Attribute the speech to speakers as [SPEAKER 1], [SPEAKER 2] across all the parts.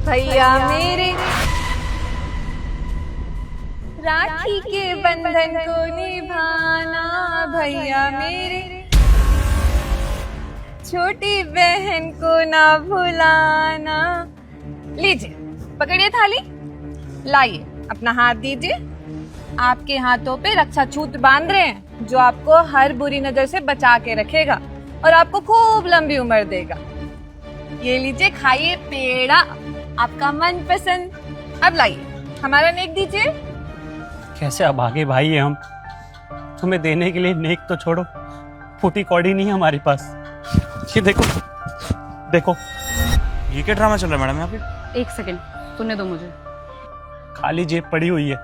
[SPEAKER 1] भैया मेरे, राखी के बंधन को निभाना भैया मेरे, छोटी बहन को ना भुलाना। लीजिए पकड़िए थाली, लाइए अपना हाथ दीजिए। आपके हाथों पे रक्षा सूत्र बांध रहे हैं जो आपको हर बुरी नजर से बचा के रखेगा और आपको खूब लंबी उम्र देगा। ये लीजिए खाइए पेड़ा, आपका मनपसंद। अब लाइए हमारा नेक दीजिए।
[SPEAKER 2] कैसे अभागे भाई है हम, तुम्हें देने के लिए नेक तो छोड़ो, फूटी कौड़ी नहीं है हमारे पास। ये देखो देखो,
[SPEAKER 3] ये क्या ड्रामा चल रहा है मैडम यहाँ पे?
[SPEAKER 4] एक सेकंड, सुनने दो मुझे।
[SPEAKER 2] खाली जेब पड़ी हुई है।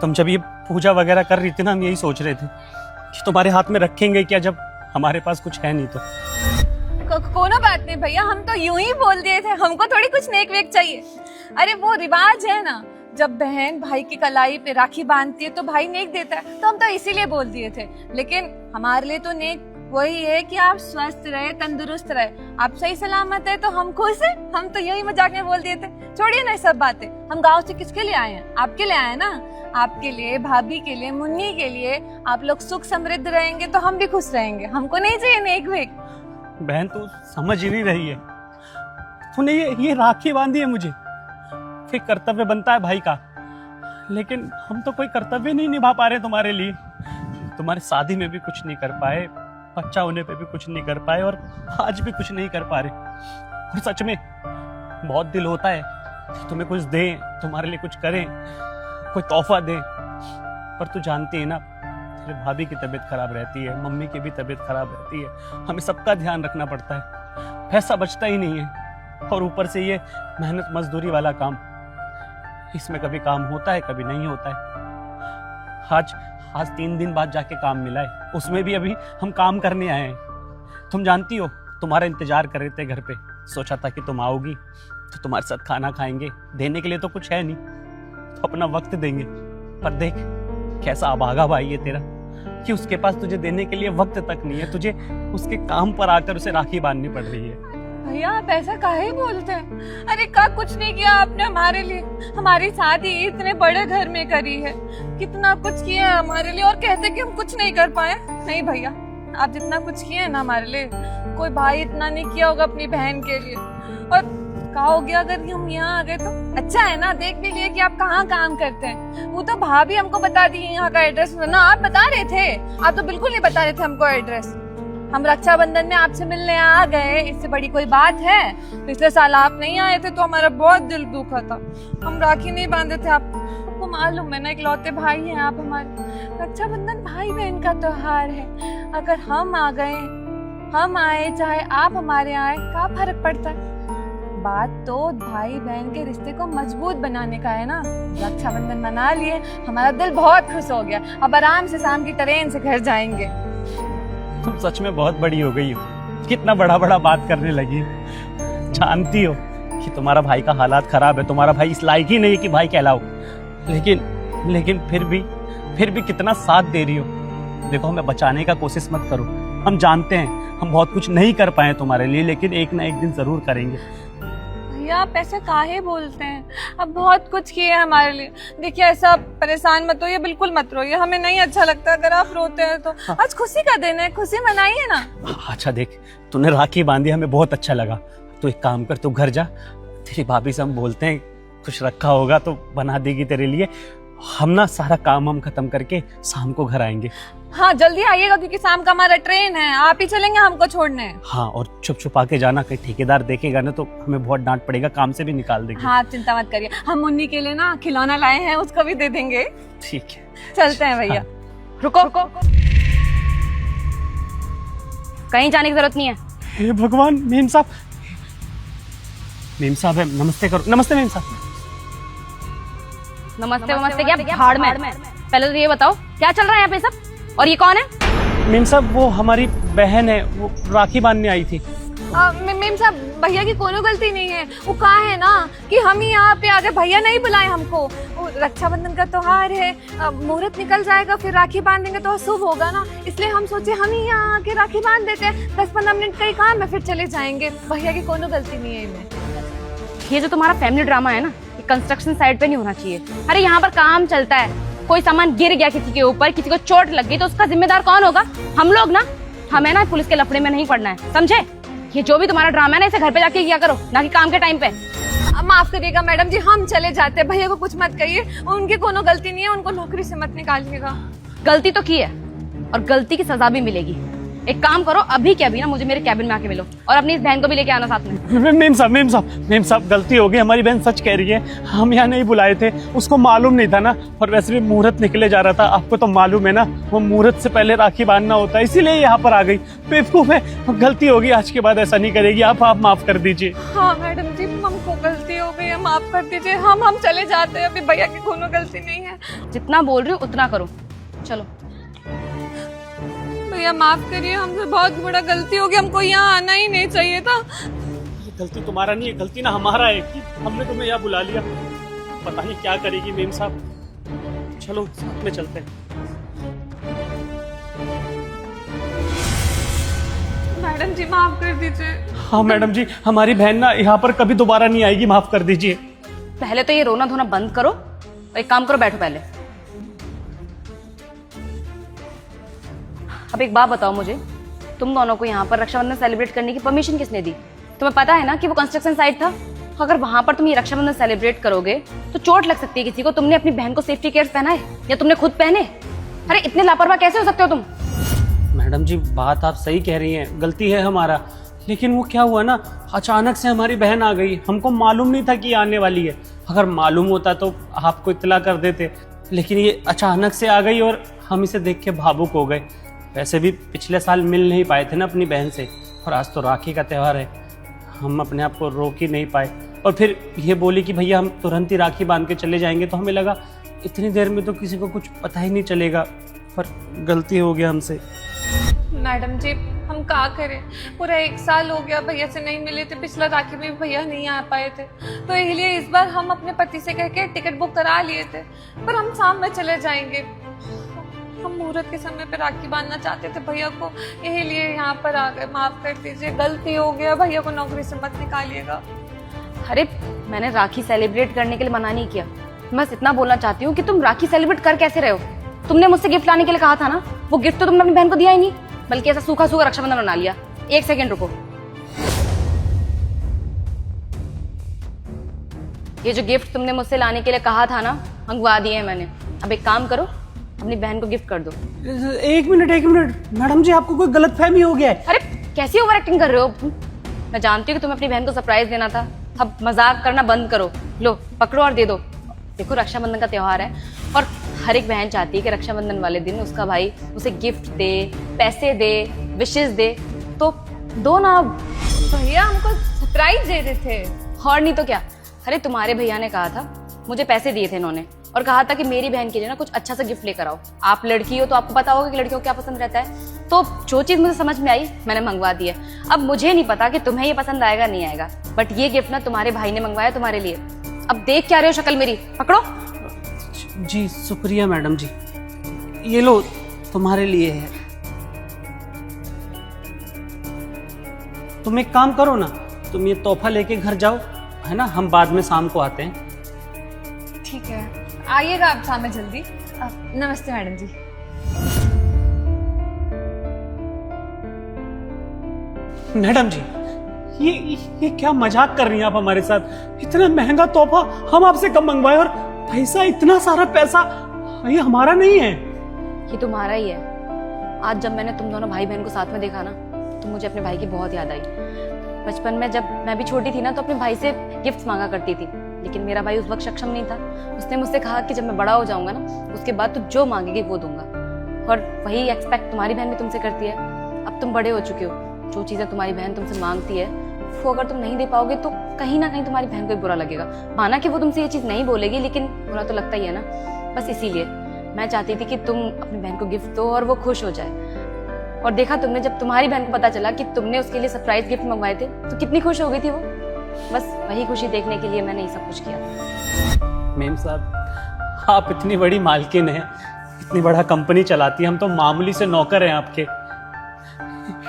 [SPEAKER 2] तुम जब ये पूजा वगैरह कर रही थी ना, हम यही सोच रहे थे कि तुम्हारे हाथ में रखेंगे क्या जब हमारे पास कुछ है नहीं तो।
[SPEAKER 1] कोनो बात नहीं भैया, हम तो यूं ही बोल दिए थे, हमको थोड़ी कुछ नेक वेक चाहिए। अरे वो रिवाज है ना, जब बहन भाई की कलाई पे राखी बांधती है तो भाई नेक देता है, तो हम तो इसीलिए बोल दिए थे। लेकिन हमारे लिए तो नेक वही है कि आप स्वस्थ रहे, तंदुरुस्त रहे, आप सही सलामत है तो हम खुश है। हम तो यही मजाक में बोल दिए थे। छोड़िए ना सब बातें, हम गांव से किसके लिए आए हैं? आपके लिए आए हैं ना, आपके लिए, भाभी के लिए, मुन्नी के लिए। आप लोग सुख समृद्ध रहेंगे तो हम भी खुश रहेंगे। हमको नहीं चाहिए नेक वेक।
[SPEAKER 2] बहन तू समझ ही नहीं रही है, तूने ये राखी बांधी है मुझे, फिर कर्तव्य बनता है भाई का, लेकिन हम तो कोई कर्तव्य नहीं निभा पा रहे तुम्हारे लिए। तुम्हारे शादी में भी कुछ नहीं कर पाए, बच्चा होने पे भी कुछ नहीं कर पाए, और आज भी कुछ नहीं कर पा रहे। और सच में बहुत दिल होता है कि तुम्हें कुछ दें, तुम्हारे लिए कुछ करें, कोई तोहफा दें, पर तू जानती है ना, तेरे भाभी की तबीयत खराब रहती है, मम्मी की भी तबीयत खराब रहती है, हमें सबका ध्यान रखना पड़ता है, पैसा बचता ही नहीं है। और ऊपर से ये मेहनत मजदूरी वाला काम, इसमें कभी काम होता है कभी नहीं होता है। आज 3 दिन बाद जाके काम मिला है, उसमें भी अभी हम काम करने आए हैं। तुम जानती हो, तुम्हारा इंतजार कर रहे थे घर पे, सोचा था कि तुम आओगी तो तुम्हारे साथ खाना खाएंगे। देने के लिए तो कुछ है नहीं, तो अपना वक्त देंगे, पर देख कैसा अभागा भाई है तेरा कि उसके पास तुझे देने के लिए वक्त तक नहीं है, तुझे उसके काम पर आकर उसे राखी बांधनी पड़ रही है।
[SPEAKER 1] भैया आप ऐसा काहे बोलते हैं? अरे का कुछ नहीं किया आपने हमारे लिए, हमारी शादी इतने बड़े घर में करी है, कितना कुछ किया है हमारे लिए, और कहते कि हम कुछ नहीं कर पाए। नहीं भैया, आप जितना कुछ किए हैं ना हमारे लिए, कोई भाई इतना नहीं किया होगा अपनी बहन के लिए। और कहा हो गया अगर हम यहाँ आ गए तो अच्छा है ना, देख भी लिए कि आप कहाँ काम करते हैं। वो तो भाभी हमको बता दी यहाँ का एड्रेस ना, आप बता रहे थे, आप तो बिल्कुल नहीं बता रहे थे हमको एड्रेस। हम रक्षाबंधन में आपसे मिलने आ गए, इससे बड़ी कोई बात है? पिछले साल आप नहीं आए थे तो हमारा बहुत दिल दुखा था, हम राखी नहीं बांधे थे। आपको मालूम है ना, इकलौते भाई हैं आप हमारे। रक्षाबंधन भाई बहन का त्योहार है, अगर हम आ गए, हम आए, चाहे आप हमारे आए, क्या फर्क पड़ता है? बात तो भाई बहन के रिश्ते को मजबूत बनाने का है ना। रक्षाबंधन मना लिए, हमारा दिल बहुत खुश हो गया, अब आराम से शाम की ट्रेन से घर जाएंगे।
[SPEAKER 2] तुम सच में बहुत बड़ी हो गई हो, कितना बड़ा बड़ा बात करने लगी हो। जानती हो कि तुम्हारा भाई का हालात खराब है, तुम्हारा भाई इस लायक ही नहीं है कि भाई कहलाओ, लेकिन फिर भी कितना साथ दे रही हो। देखो, हमें बचाने का कोशिश मत करो, हम जानते हैं हम बहुत कुछ नहीं कर पाए तुम्हारे लिए, लेकिन एक ना एक दिन जरूर करेंगे।
[SPEAKER 1] भैया आप ऐसे काहे बोलते हैं? अब बहुत कुछ किए हैं हमारे लिए। देखिए ऐसा परेशान मत होइए, बिल्कुल मत रोइए, हमें नहीं अच्छा लगता अगर आप रोते हैं तो। आज खुशी का दिन है, खुशी मनाइए ना।
[SPEAKER 2] अच्छा देख, तूने राखी बांधी, हमें बहुत अच्छा लगा। तो एक काम कर, तू घर जा, तेरी भाभी से हम बोलते हैं कुछ रखा होगा तो बना देगी तेरे लिए। हम ना सारा काम हम खत्म करके शाम को घर आएंगे।
[SPEAKER 1] हाँ जल्दी आइएगा क्योंकि शाम का हमारा ट्रेन है, आप ही चलेंगे हमको छोड़ने।
[SPEAKER 2] हाँ, और छुप छुपा के जाना, कहीं ठेकेदार देखेगा ना तो हमें बहुत डांट पड़ेगा, काम से भी निकाल देंगे।
[SPEAKER 1] हाँ चिंता मत करिए, हम मुन्नी के लिए ना खिलौना लाए हैं, उसको भी दे देंगे।
[SPEAKER 2] ठीक है,
[SPEAKER 1] चलते हैं भैया।
[SPEAKER 2] हाँ।
[SPEAKER 4] रुको, कहीं जाने की जरूरत नहीं है।
[SPEAKER 2] हे भगवान, मेम साहब है, नमस्ते करो। नमस्ते मेम साहब।
[SPEAKER 4] नमस्ते क्या भाड़ में। पहले तो ये बताओ क्या चल रहा है यहाँ पे सब, और ये कौन है?
[SPEAKER 2] मेम साहब वो हमारी बहन है, वो राखी बांधने आई थी।
[SPEAKER 1] मेम साहब भैया की कोनो गलती नहीं है, वो कहा है ना कि हम ही यहाँ पे आ गए, भैया नहीं बुलाए हमको। वो रक्षाबंधन का त्योहार है, मुहूर्त निकल जाएगा, फिर राखी बांध देंगे तो शुभ होगा ना, इसलिए हम सोचे हम ही यहाँ आके राखी बांध देते हैं। 10-15 मिनट का ही काम है, फिर चले जाएंगे। भैया की कोनो गलती नहीं है इनमें।
[SPEAKER 4] ये जो तुम्हारा फैमिली ड्रामा है ना, ये कंस्ट्रक्शन साइट पे नहीं होना चाहिए। अरे यहाँ पर काम चलता है, कोई सामान गिर गया किसी के ऊपर, किसी को चोट लग गई तो उसका जिम्मेदार कौन होगा? हम लोग ना। हमें ना पुलिस के लफड़े में नहीं पड़ना है, समझे? ये जो भी तुम्हारा ड्रामा है ना, इसे घर पे जाके किया करो, ना कि काम के टाइम पे।
[SPEAKER 1] माफ करिएगा मैडम जी, हम चले जाते हैं। भैया को कुछ मत कहिए, उनकी कोनो गलती नहीं है, उनको नौकरी से मत निकालिएगा।
[SPEAKER 4] गलती तो की है और गलती की सजा भी मिलेगी। एक काम करो, अभी के अभी ना मुझे मेरे कैबिन में आके मिलो और अपनी इस बहन को भी लेके आना साथ में।
[SPEAKER 2] मेम साहब गलती हो गई, हमारी बहन सच कह रही है, हम यहाँ नहीं बुलाए थे, उसको मालूम नहीं था ना। और वैसे भी मुहूर्त निकले जा रहा था, आपको तो मालूम है ना, वो मुहूर्त से पहले राखी बांधना होता है, इसीलिए यहाँ पर आ गई। बेवकूफ है, गलती होगी, आज के बाद ऐसा नहीं करेगी। आप माफ कर दीजिए।
[SPEAKER 1] हाँ मैडम जी, हमको गलती हो गई है, माफ कर दीजिए। हम चले जाते हैं, अभी भैया की कोनो गलती नहीं है।
[SPEAKER 4] जितना बोल रही हूँ उतना करो, चलो।
[SPEAKER 1] भैया माफ करिए, हमसे बहुत बड़ा गलती हो गई, हमको यहाँ आना ही नहीं चाहिए था।
[SPEAKER 2] ये गलती तुम्हारा नहीं है, गलती ना हमारा है कि हमने तुम्हें यहाँ बुला लिया। पता नहीं क्या करेगी मेम साहब। चलो साथ में चलते हैं।
[SPEAKER 1] मैडम जी माफ कर दीजिए।
[SPEAKER 2] हाँ मैडम जी, हमारी बहन ना यहाँ पर कभी दोबारा नहीं आएगी, माफ कर दीजिए।
[SPEAKER 4] पहले तो ये रोना धोना बंद करो और एक काम करो, बैठो पहले। अब एक बात बताओ मुझे, तुम दोनों को यहाँ पर रक्षाबंधन सेलिब्रेट करने की परमिशन किसने दी? तुम्हें पता है ना कि वो कंस्ट्रक्शन साइट था। अगर वहां पर तुम ये रक्षाबंधन सेलिब्रेट करोगे तो चोट लग सकती है किसी को। तुमने अपनी बहन को सेफ्टी केयर्स पहनाए या तुमने खुद पहने? अरे इतने लापरवाह कैसे हो सकते हो तुम?
[SPEAKER 2] मैडम जी बात आप सही कह रही हैं, गलती है हमारा, लेकिन वो क्या हुआ ना, अचानक से हमारी बहन आ गई, हमको मालूम नहीं था कि ये आने वाली है। अगर मालूम होता तो आपको इत्तला कर देते, लेकिन ये अचानक से आ गई और हम इसे देख के भावुक हो गए। वैसे भी पिछले साल मिल नहीं पाए थे ना अपनी बहन से, और आज तो राखी का त्यौहार है, हम अपने आप को रोक ही नहीं पाए। और फिर ये बोली कि भैया हम तुरंत ही राखी बांध के चले जाएंगे, तो हमें लगा इतनी देर में तो किसी को कुछ पता ही नहीं चलेगा, पर गलती हो गया हमसे।
[SPEAKER 1] मैडम जी हम क्या करें, पूरा 1 साल हो गया भैया से नहीं मिले थे। पिछला राखी में भैया नहीं आ पाए थे, तो इसलिए इस बार हम अपने पति से कह के टिकट बुक करा लिए थे, पर हम शाम में चले जाएंगे। हम मुहूर्त के समय पे राखी बांधना चाहते थे भैया को, यही लिए यहाँ पर आ गए। माफ कर दीजिए, गलती हो गया, भैया को नौकरी से मत निकालिएगा।
[SPEAKER 4] अरे मैंने राखी सेलिब्रेट करने के लिए मना नहीं किया, मैं बस इतना बोलना चाहती हूँ कि तुम राखी सेलिब्रेट कर कैसे रहे हो? तुमने मुझसे गिफ्ट लाने के लिए कहा था ना, वो गिफ्ट तो तुमने अपनी बहन को दिया ही नहीं, बल्कि ऐसा सूखा सूखा रक्षाबंधन बना लिया। 1 सेकेंड रुको, ये जो गिफ्ट तुमने मुझसे लाने के लिए कहा था ना, मंगवा दिए हैं मैंने। अब एक काम करो, अपनी बहन को गिफ्ट कर दो।
[SPEAKER 2] 1 मिनट मैडम जी, आपको कोई गलतफहमी हो गया है।
[SPEAKER 4] अरे कैसी ओवर एक्टिंग कर रहे हो? मैं जानती हूँ कि तुम्हें अपनी बहन को सरप्राइज देना था, अब मजाक करना बंद करो। लो पकड़ो और दे दो। देखो रक्षाबंधन का त्योहार है और हर एक बहन चाहती है कि रक्षाबंधन वाले दिन उसका भाई उसे गिफ्ट दे, पैसे दे, विशेष दे, तो दो ना।
[SPEAKER 1] भैया हमको सरप्राइज दे रहे थे।
[SPEAKER 4] और नहीं तो क्या। अरे तुम्हारे भैया ने कहा था, मुझे पैसे दिए थे इन्होंने, और कहा था कि मेरी बहन के लिए ना कुछ अच्छा सा गिफ्ट लेकर आओ। आप लड़की हो तो आपको पता होगा कि लड़कियों को क्या पसंद रहता है, तो जो चीज मुझे समझ में आई मैंने मंगवा दी है। अब मुझे नहीं पता कि तुम्हें ये पसंद आएगा नहीं आएगा, बट ये गिफ्ट ना तुम्हारे भाई ने मंगवाया तुम्हारे लिए। अब देख क्या रहे हो शक्ल मेरी, पकड़ो।
[SPEAKER 2] जी शुक्रिया मैडम जी, ये लो तुम्हारे लिए है। तुम एक काम करो ना, तुम ये तोहफा लेके घर जाओ, है ना, हम बाद में शाम को आते हैं।
[SPEAKER 1] ठीक है, आइएगा आप शाम में जल्दी। नमस्ते मैडम जी।
[SPEAKER 2] मैडम जी ये क्या मजाक कर रही हैं आप हमारे साथ? इतना महंगा तोहफा हम आपसे कब मंगवाए, और पैसा, इतना सारा पैसा ये हमारा नहीं है।
[SPEAKER 4] ये तुम्हारा ही है। आज जब मैंने तुम दोनों भाई बहन को साथ में देखा ना, तो मुझे अपने भाई की बहुत याद आई। बचपन में जब मैं भी छोटी थी ना, तो अपने भाई से गिफ्ट्स मांगा करती थी, लेकिन मेरा भाई उस वक्त सक्षम नहीं था। उसने मुझसे कहा कि जब मैं बड़ा हो जाऊंगा ना, उसके बाद तू जो मांगेगी वो दूंगा, और वही एक्सपेक्ट तुम्हारी बहन भी तुमसे करती है। अब तुम बड़े हो चुके हो, जो चीजें तुम्हारी बहन तुमसे मांगती है वो अगर तुम नहीं दे पाओगे तो कहीं ना कहीं तुम्हारी बहन को भी बुरा लगेगा। माना कि वो तुमसे ये चीज नहीं बोलेगी, लेकिन बुरा तो लगता ही है ना। बस इसीलिए मैं चाहती थी कि तुम अपनी बहन को गिफ्ट दो और वो खुश हो जाए। और देखा तुमने, जब तुम्हारी बहन को पता चला कि तुमने उसके लिए सरप्राइज गिफ्ट मंगवाए थे, तो कितनी खुश हो गई थी वो। बस वही खुशी देखने के लिए मैंने ये सब कुछ किया।
[SPEAKER 2] मेम साहब, आप इतनी बड़ी मालकिन हैं, इतनी बड़ा कंपनी चलाती हैं, हम तो मामूली से नौकर हैं आपके,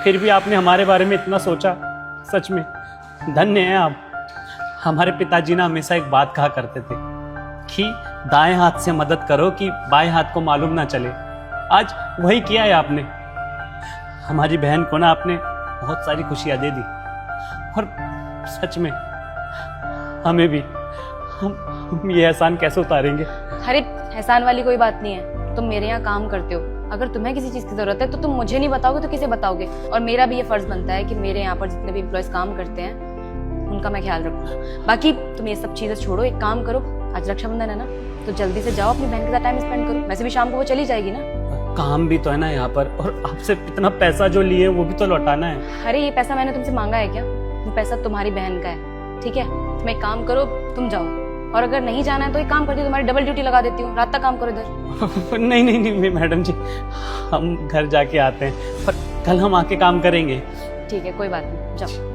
[SPEAKER 2] फिर भी आपने हमारे बारे में इतना सोचा। सच में धन्य हैं आप। हमारे पिताजी ना हमेशा एक बात कहा करते थे कि दाएं हाथ से मदद करो कि बाएं हाथ को मालूम ना चले। आज वही किया है आपने। हमारी बहन को ना आपने बहुत सारी खुशियां दे दी, और सच में हमें भी। हम ये एहसान कैसे उतारेंगे?
[SPEAKER 4] अरे एहसान वाली कोई बात नहीं है, तुम मेरे यहाँ काम करते हो, अगर तुम्हें किसी चीज की जरूरत है तो तुम मुझे नहीं बताओगे तो किसे बताओगे? और मेरा भी ये फर्ज बनता है कि मेरे यहाँ पर जितने भी एम्प्लॉयज काम करते हैं उनका मैं ख्याल रखूँ। बाकी तुम ये सब चीजें छोड़ो, एक काम करो, आज रक्षाबंधन है ना, तो जल्दी से जाओ अपनी बहन के साथ टाइम स्पेंड करो। वैसे भी शाम को वो चली जाएगी ना।
[SPEAKER 2] काम भी तो है ना यहाँ पर, और आपसे इतना पैसा जो लिए वो भी तो लौटाना है।
[SPEAKER 4] अरे ये पैसा मैंने तुमसे मांगा है क्या? वो पैसा तुम्हारी बहन का है, ठीक है? तुम एक काम करो, तुम जाओ, और अगर नहीं जाना है तो एक काम करती हूँ, तुम्हारी डबल ड्यूटी लगा देती हूँ, रात तक काम करो इधर।
[SPEAKER 2] नहीं नहीं नहीं मैडम जी, हम घर जाके आते हैं, पर कल हम आके काम करेंगे।
[SPEAKER 4] ठीक है, कोई बात नहीं, जाओ।